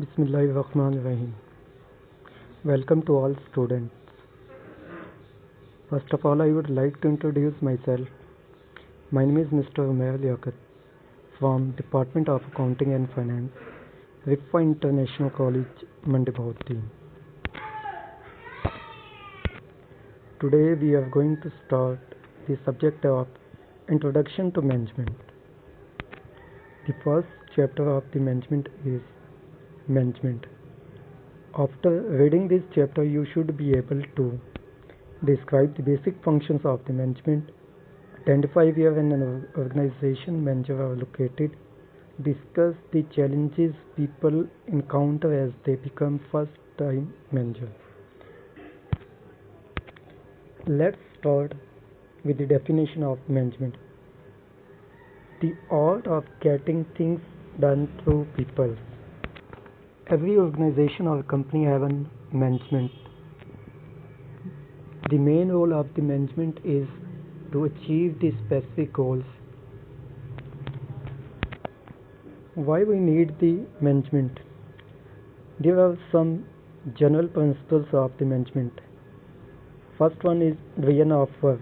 Bismillahirrahmanirrahim. Welcome to all students. First of all, I would like to introduce myself. My name is Mr. Umair Liaquat from Department of Accounting and Finance, RIFA International College, Mandipoti. Today we are going to start the subject of Introduction to Management. The first chapter of the management is Management. After reading this chapter, you should be able to describe the basic functions of the management, identify where in an organization managers are located, discuss the challenges people encounter as they become first-time managers. Let's start with the definition of management. The art of getting things done through people. Every organization or company has a management. The main role of the management is to achieve the specific goals. Why we need the management? There are some general principles of the management. First one is division of work.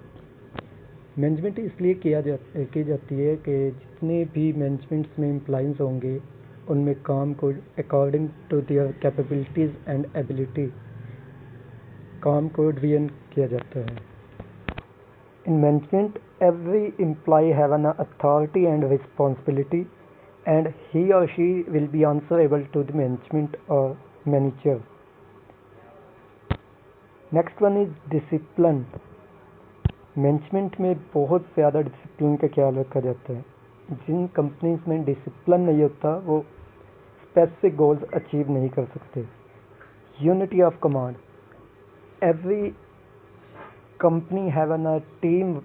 Management इसलिए की जाती है कि जितने भी managements में employees होंगे उनमें काम को according to their capabilities and ability काम को डिवीजन किया जाता है. In management every employ have an authority and responsibility and he और she will be answerable to the management और manager. Next one is discipline. Management में बहुत ज़्यादा डिसिप्लिन का ख्याल रखा जाता है. जिन कंपनीज में डिसिप्लिन नहीं होता वो स्पेसिफिक गोल्स अचीव नहीं कर सकते. Unity of command. Every company have an team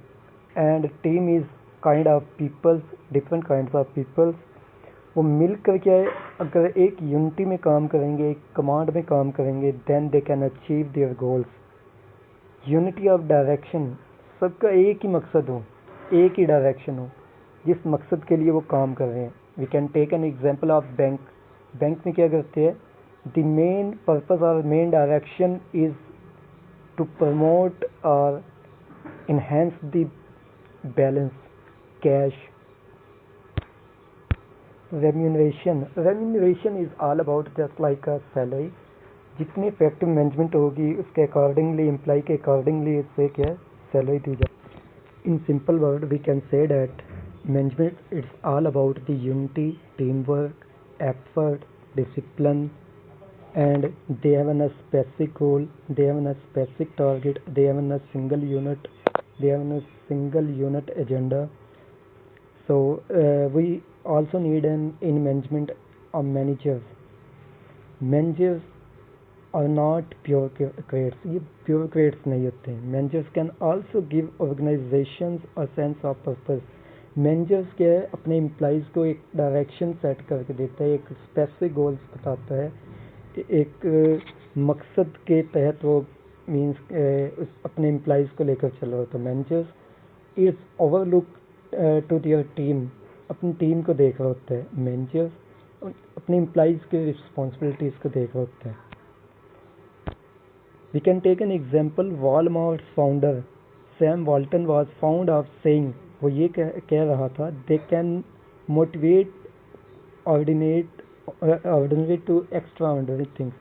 and team is kind of peoples, different kinds of peoples. वो मिल करके अगर एक यूनिटी में काम करेंगे, एक कमांड में काम करेंगे, then they can achieve their goals. Unity of direction. सबका एक ही मकसद हो, एक ही डायरेक्शन हो, जिस मकसद के लिए वो काम कर रहे हैं. We can take an example of bank. Bank में क्या करते हैं? द मेन पर्पस और main direction is to promote और enhance the balance cash. Remuneration. Remuneration is all about just like a salary. जितनी इफेक्टिव मैनेजमेंट होगी उसके accordingly employ के अकॉर्डिंगली इससे क्या है सैलरी दी जाए. In simple word, we can say that management is all about the unity, teamwork, effort, discipline, and they have a specific goal, they have a specific target, they have a single unit, they have a single unit agenda. So we also need in management a managers. Managers are not bureaucrats. ये bureaucrats नहीं होते हैं. Managers can also give organizations a sense of purpose. Managers क्या है अपने employees को एक direction set करके देता है, एक स्पेसिफिक गोल्स बताता है, एक मकसद के तहत वो मीन्स अपने एम्प्लॉइज़ को लेकर चल रहा होता है. Managers is overlook to their team. अपनी टीम को देख रहा होता है. मैनेजर्स अपने एम्प्लॉइज़ के रिस्पॉन्सिबिलिटीज़ को देख रहा होता है. We can take an example. Walmart's founder Sam Walton was fond of saying, वो ये कह रहा था, they can motivate ordinary to extraordinary things.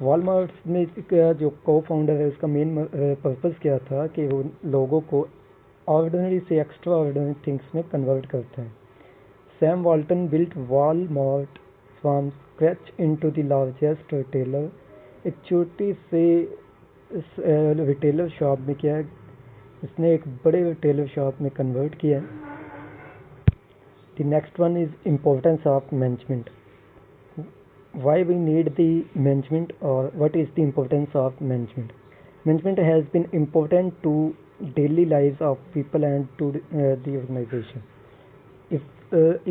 Walmart में जो को फाउंडर है उसका मेन पर्पस क्या था कि वो लोगों को ऑर्डिनरी से एक्स्ट्रा ऑर्डिनरी थिंग्स में कन्वर्ट करते हैं. Sam Walton built Walmart from scratch into the largest retailer. एक छोटी से रिटेलर शॉप में क्या है इसने एक बड़े रिटेलर शॉप में कन्वर्ट किया. The next one is importance of management. Why we need the management और what is the importance of management. Management has been important to daily lives of people and to the organization.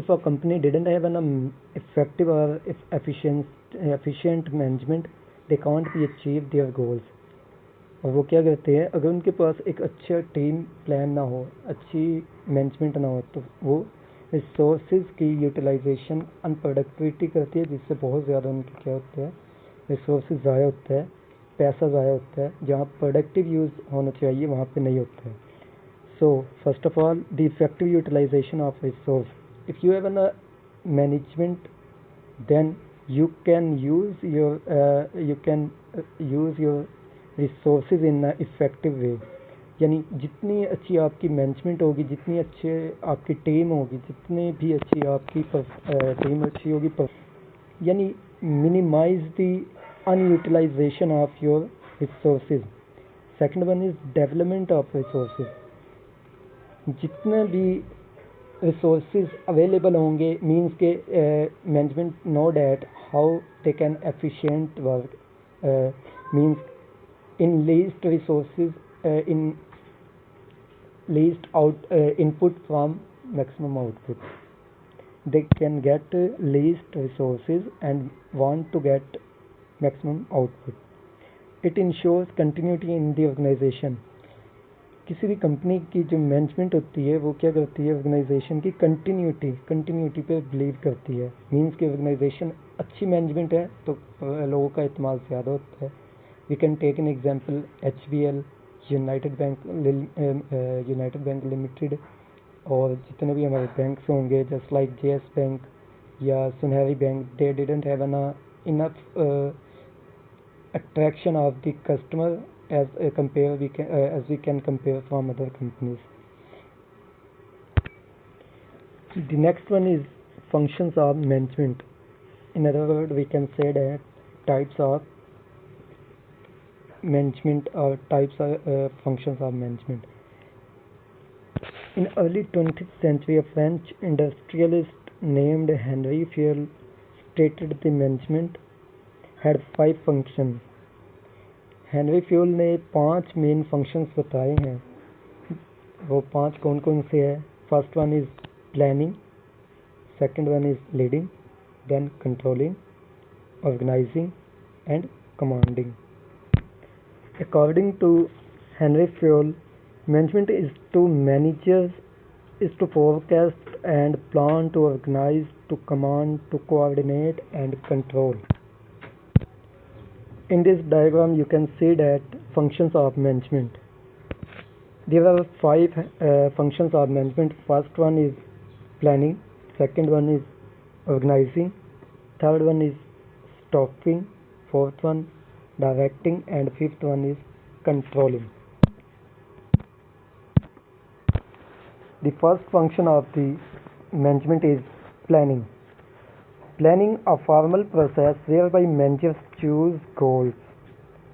If a company didn't have an effective or efficient management, they can't be achieve their goals. और वो क्या करते हैं अगर उनके पास एक अच्छा team plan ना हो, अच्छी मैनेजमेंट ना हो तो वो रिसोर्सेज की यूटिलाइजेशन अनप्रोडक्टिविटी करती है, जिससे बहुत ज़्यादा उनकी क्या होता है, रिसोर्सेज ज़ाया होता है, पैसा ज़ाया होता है, जहाँ प्रोडक्टिव यूज़ होना चाहिए वहाँ पे नहीं होता है. So first of all, the effective utilization of resource. If you have a management, then you can use your resources in an effective way. यानी जितनी अच्छी आपकी मैनेजमेंट होगी, जितनी अच्छे आपकी टीम होगी, जितनी भी अच्छी आपकी टीम अच्छी होगी, यानी minimise the unutilisation of your resources. Second one is development of resources. जितने भी रिसोर्सेज अवेलेबल होंगे, मीन्स के management know that how they can efficient work, means in least resources, in least input from maximum output. They can get least resources and want to get maximum output. It ensures continuity in the organization. किसी भी company की जो management होती है वो क्या करती है, ऑर्गेनाइजेशन की कंटिन्यूटी पे बिलीव करती है. मीन्स कि ऑर्गेनाइजेशन अच्छी मैनेजमेंट है तो लोगों का इस्तेमाल ज़्यादा होता है. We can take an example HBL, United bank Limited, और जितने भी हमारे बैंक्स होंगे जस्ट लाइक JS बैंक या सुनहरी bank, they didn't have enough attraction of the customer as we can compare from other companies. The next one is functions of management. In other words, we can say that types of management or types of functions of management. In early 20th century, a French industrialist named Henry Fayol stated the management had 5 functions. Henry fuel ने 5 main functions बताए हैं. वो 5 कौन कौन से हैं? First one is planning, second one is leading, then controlling, organizing and commanding. According to Henri Fayol, management is to forecast and plan, to organize, to command, to coordinate and control. In this diagram you can see that functions of management. There are 5 functions of management. First one is planning, second one is organizing, third one is stopping, fourth one directing, and fifth one is controlling. The first function of the management is planning. Planning, a formal process whereby managers choose goals,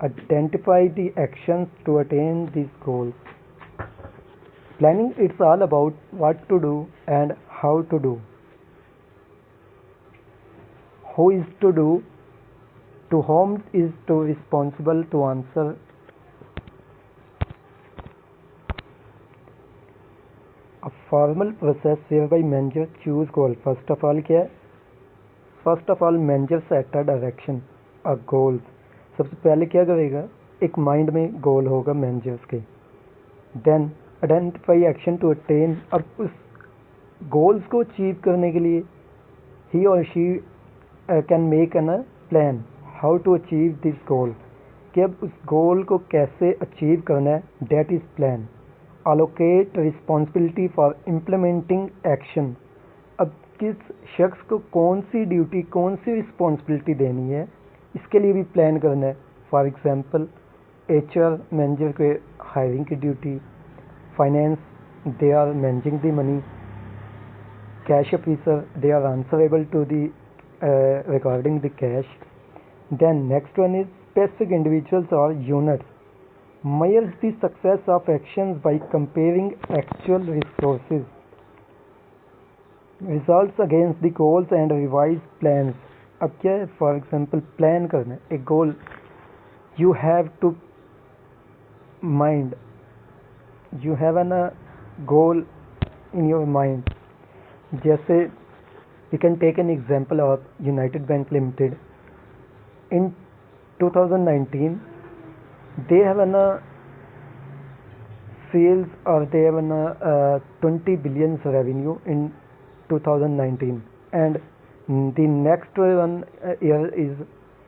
identify the actions to attain these goals. Planning, it's all about what to do and how to do. Who is to do, to whom is to responsible to answer. A formal process whereby managers choose goals. First of all, क्या है? First of all manager set a direction, a goals. सबसे पहले क्या करेगा, एक mind में गोल होगा managers के. Then identify action to attain. अब उस गोल्स को अचीव करने के लिए ही और she can make an plan how to achieve this goal, कि अब उस गोल को कैसे अचीव करना है. That is plan. Allocate responsibility for implementing action. अब किस शख्स को कौन सी ड्यूटी, कौन सी रिस्पॉन्सिबिलिटी देनी है, इसके लिए भी प्लान करना है. फॉर एग्जांपल HR मैनेजर के हायरिंग की duty, finance they are managing the money, cash officer they are answerable to the regarding the cash. Then next one is specific individuals और units. measures the success of actions by comparing actual resources, results against the goals and revised plans. अब क्या है, for example plan करना है एक goal. You have to mind, you have an goal in your mind. जैसे you can take an example of United bank Limited. In 2019 they have an sales, or they have an 20 billion revenue in 2019 and the next one year is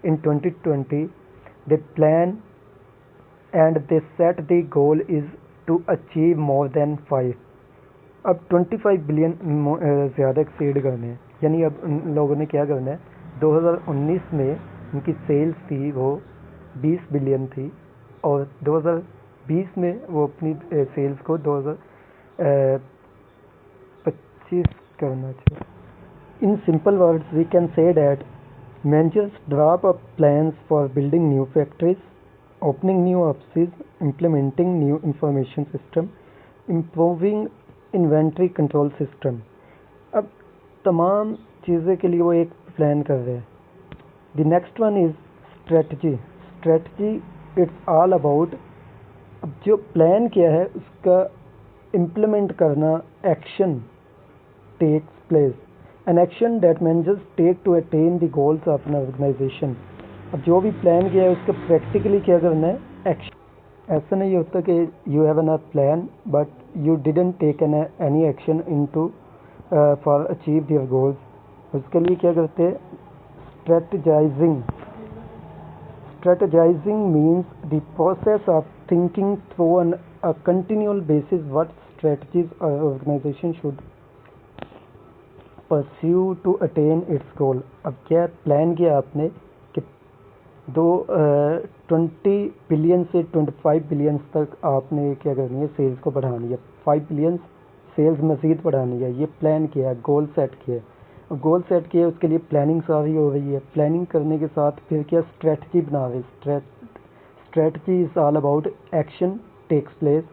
in 2020. They plan and they set the goal is to achieve more than 5. अब 25 billion ज़्यादा exceed करने हैं, यानी अब उन लोगों ने क्या करना है, 2019 में उनकी सेल्स थी वो 20 बिलियन थी और 2020 में वो अपनी सेल्स को 2025 करना चाहिए. In simple words, we can say that managers draw up plans for building new factories, opening new offices, implementing new information system, improving inventory control system. अब तमाम चीज़ें के लिए वो एक प्लान कर रहे हैं. The next one is strategy. Strategy it's all about अब जो प्लान किया है उसका इम्प्लीमेंट करना. Action takes place, an action that managers take to attain the goals of an organization. अब जो भी प्लान किया है उसका प्रैक्टिकली क्या करना है, एक्शन. ऐसा नहीं होता कि you have an plan but you didn't take any action into for achieve your goals. उसके लिए क्या करते हैं, strategising. Strategising means the process of thinking through on a continual basis what strategies organisation should pursue to attain its goal. अब क्या plan किया आपने कि 20 बिलियन से 25 बिलियन तक आपने क्या करनी है, सेल्स को बढ़ानी है. 5 बिलियन सेल्स मज़ीद बढ़ानी है, ये प्लान किया है, गोल सेट किया है. गोल सेट किया, उसके लिए प्लानिंग सारी हो रही है. प्लानिंग करने के साथ फिर क्या स्ट्रेटजी बना रहे. Strategy is all about action takes place,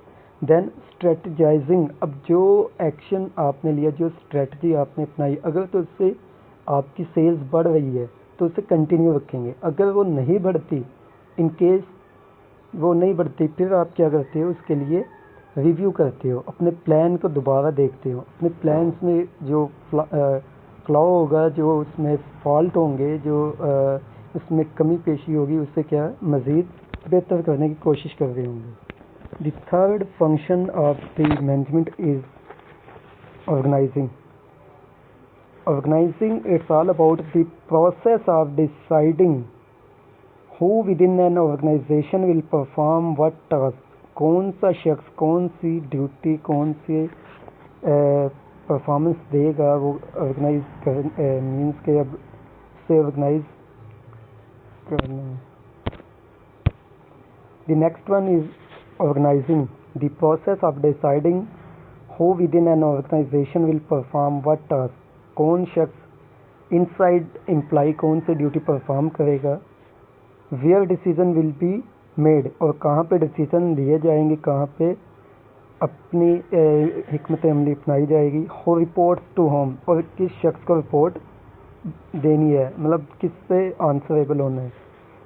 then strategising. अब जो एक्शन आपने लिया, जो स्ट्रेटजी आपने अपनाई, अगर तो उससे आपकी सेल्स बढ़ रही है तो उसे कंटिन्यू रखेंगे. अगर वो नहीं बढ़ती, इन केस वो नहीं बढ़ती, फिर आप क्या करते हो, उसके लिए रिव्यू करते हो, अपने प्लान को दोबारा देखते हो. अपने प्लान्स में जो फ्लॉ होगा, जो उसमें फॉल्ट होंगे, जो उसमें कमी पेशी होगी, उससे क्या मज़ीद बेहतर करने की कोशिश कर रहे होंगे. The third function of the management is organizing. Organizing, it's all about the process of deciding who within an organization will perform what task. कौन सा शख्स कौन सी ड्यूटी, कौन सी परफॉर्मेंस देगा, वो ऑर्गेनाइज कर मीन्स के अब से ऑर्गेनाइज करना. The next one is organizing. The process of deciding who within an organization will perform what task. कौन शख्स इनसाइड एम्प्लॉय कौन सी ड्यूटी परफॉर्म करेगा. Where decision will be made, और कहाँ पे डिसीजन लिए जाएंगे, कहाँ पे अपनी हिकमत अमली अपनाई जाएगी. हो रिपोर्ट्स टू होम, और किस शख्स को रिपोर्ट देनी है, मतलब किससे आंसरेबल होना है.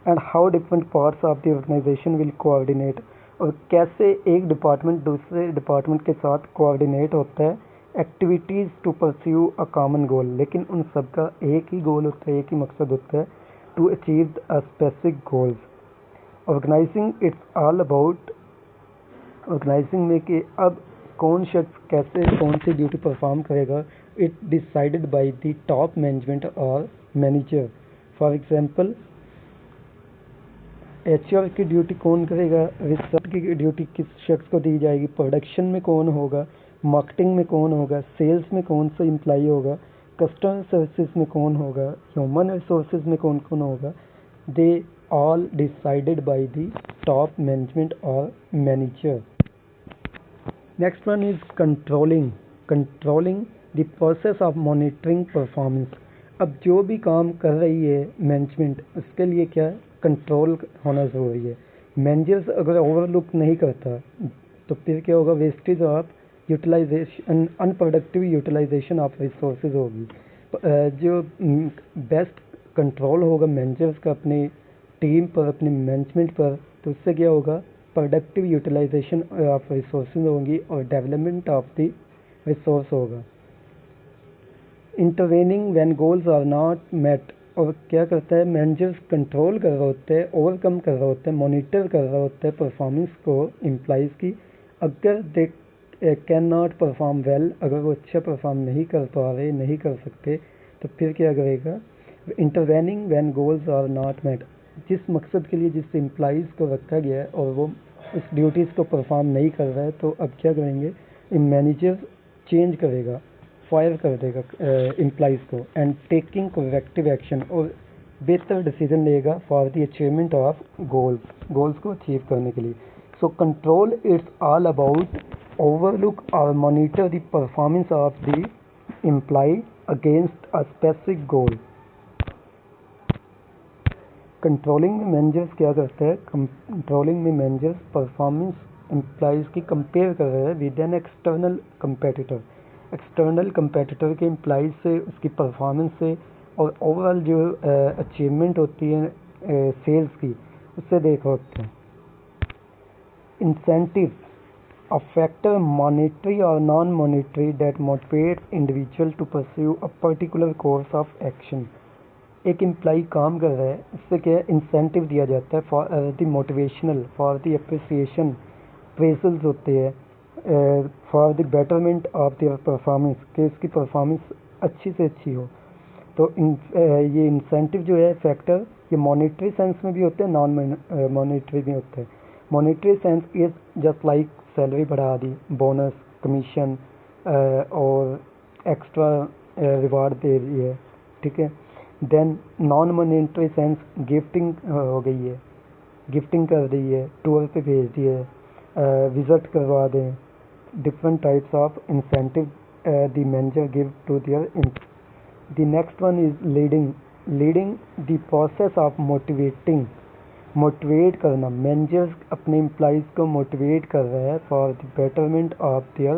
And how different parts of the organization will coordinate, और कैसे एक डिपार्टमेंट दूसरे डिपार्टमेंट के साथ कोऑर्डिनेट होता है. Activities to pursue a common goal, लेकिन उन सब का एक ही गोल होता है, एक ही मकसद होता है, to achieve a specific goals. Organizing it's all about organizing में कि अब कौन शख्स कैसे कौन सी ड्यूटी परफॉर्म करेगा. It decided by the top management और मैनेजर. फॉर एग्जांपल, एचआर की ड्यूटी कौन करेगा, रिसर्च की ड्यूटी किस शख्स को दी जाएगी, प्रोडक्शन में कौन होगा, मार्केटिंग में कौन होगा, सेल्स में कौन सा एम्प्लॉई होगा, कस्टमर सर्विसेज में कौन होगा, ह्यूमन रिसोर्सेज में कौन कौन होगा. They all decided by the top management और manager. Next one is controlling. Controlling the process of monitoring performance. अब जो भी काम कर रही है मैनेजमेंट, उसके लिए क्या कंट्रोल होना ज़रूरी है. मैनेजर्स अगर ओवरलुक नहीं करता तो फिर क्या होगा, wastage of utilization, unproductive utilization of resources होगी. जो बेस्ट कंट्रोल होगा मैनेजर्स का अपनी टीम पर, अपने मैनेजमेंट पर, तो उससे क्या होगा, प्रोडक्टिव यूटिलाइजेशन ऑफ रिसोर्सेज होंगी और डेवलपमेंट ऑफ द रिसोर्स होगा. Intervening when goals are not met, और क्या करता है मैनेजर्स, कंट्रोल कर रहे होते हैं, ओवरकम कर रहे होते हैं, मॉनिटर कर रहे होते हैं परफॉर्मेंस को एम्प्लॉइज़ की. अगर कैन नॉट परफॉर्म वेल, अगर वो अच्छा परफॉर्म नहीं कर पा रहे, नहीं कर सकते, तो फिर क्या करेगा, intervening when goals are not met, जिस मकसद के लिए जिस एम्प्लॉइज़ को रखा गया है और वो उस ड्यूटीज़ को परफॉर्म नहीं कर रहा है, तो अब क्या करेंगे, मैनेजर चेंज करेगा, फायर कर देगा एम्प्लॉइज़ को, एंड टेकिंग करेक्टिव एक्शन, और बेहतर डिसीजन लेगा for the achievement of goals को अचीव करने के लिए। So control it's all about overlook or monitor the performance of the employee against a specific goal. Controlling में मैनेजर्स क्या करते हैं, कंट्रोलिंग में मैनेजर्स परफॉर्मेंस एम्प्लॉइज़ की कंपेयर कर रहे हैं with an external competitor, external competitor के एम्प्लॉइज़ से, उसकी परफॉर्मेंस से, और ओवरऑल जो अचीवमेंट होती है सेल्स की, उससे देख होते हैं। Incentive, a factor monetary or non-monetary that motivates individual to pursue a particular course of action. एक एम्प्लॉई काम कर रहा है, इससे क्या इंसेंटिव दिया जाता है for the motivational, for the appreciation, appraisals होते हैं for the betterment of their performance, कि इसकी परफॉर्मेंस अच्छी से अच्छी हो। तो ये इंसेंटिव जो है फैक्टर, ये मॉनेटरी सेंस में भी होते हैं, नॉन मॉनेटरी भी होते हैं। Monetary sense is just like salary बढ़ा दी, बोनस, कमीशन और एक्स्ट्रा रिवार्ड दे रही है, ठीक है। Then non monetary sense gifting हो गई है, गिफ्टिंग कर दी है, टूर पे भेज दी है, विजिट करवा दें, different types of incentive the manager give to their. The next one is leading the process of motivating, motivate करना, मैनेजर्स अपने एम्प्लॉइज़ को मोटिवेट कर रहे हैं for the betterment of their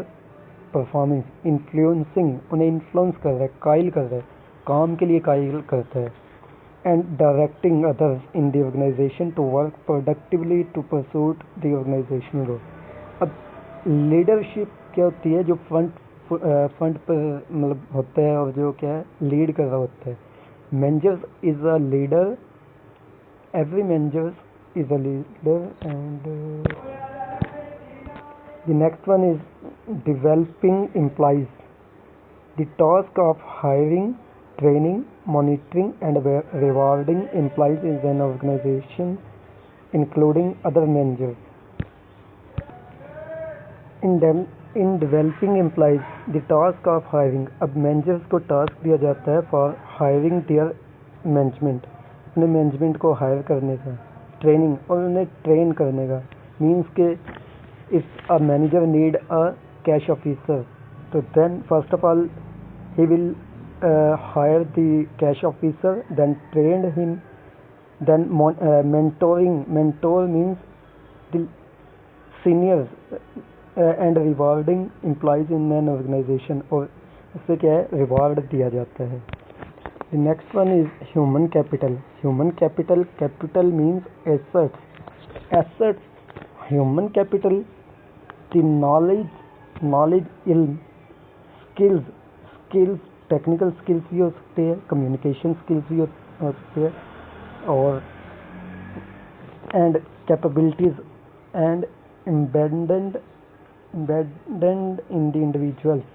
performance, influencing, उन्हें इन्फ्लुएंस कर रहा है, कायल कर रहा है, काम के लिए कायल करता है, and directing others in the organisation to work productively to pursuit the organisational goal. अब लीडरशिप क्या होती है, जो फ्रंट पर मतलब होता है और जो क्या है लीड कर रहा होता है। Manager is a leader, every manager is a leader, and the next one is developing employees. The task of hiring, training, monitoring and rewarding employees is an organization including other managers. In developing employees, the task of hiring, अब managers को task दिया जाता है for hiring their management, अपने management को higher करने का, training और उन्हें ट्रेन करने का। मीन्स के if a manager need a cash officer, तो then first of all he will hire the cash officer, then train him, then mentoring, mentor means the seniors and rewarding employees in an organisation, और इससे क्या है reward दिया जाता है। The next one is human capital. Human capital, capital means assets. Assets, human capital, the knowledge, ilm, skills, technical skills भी हो सकते हैं, communication skills भी हो सकते हैं, और and capabilities and embedded in the individuals.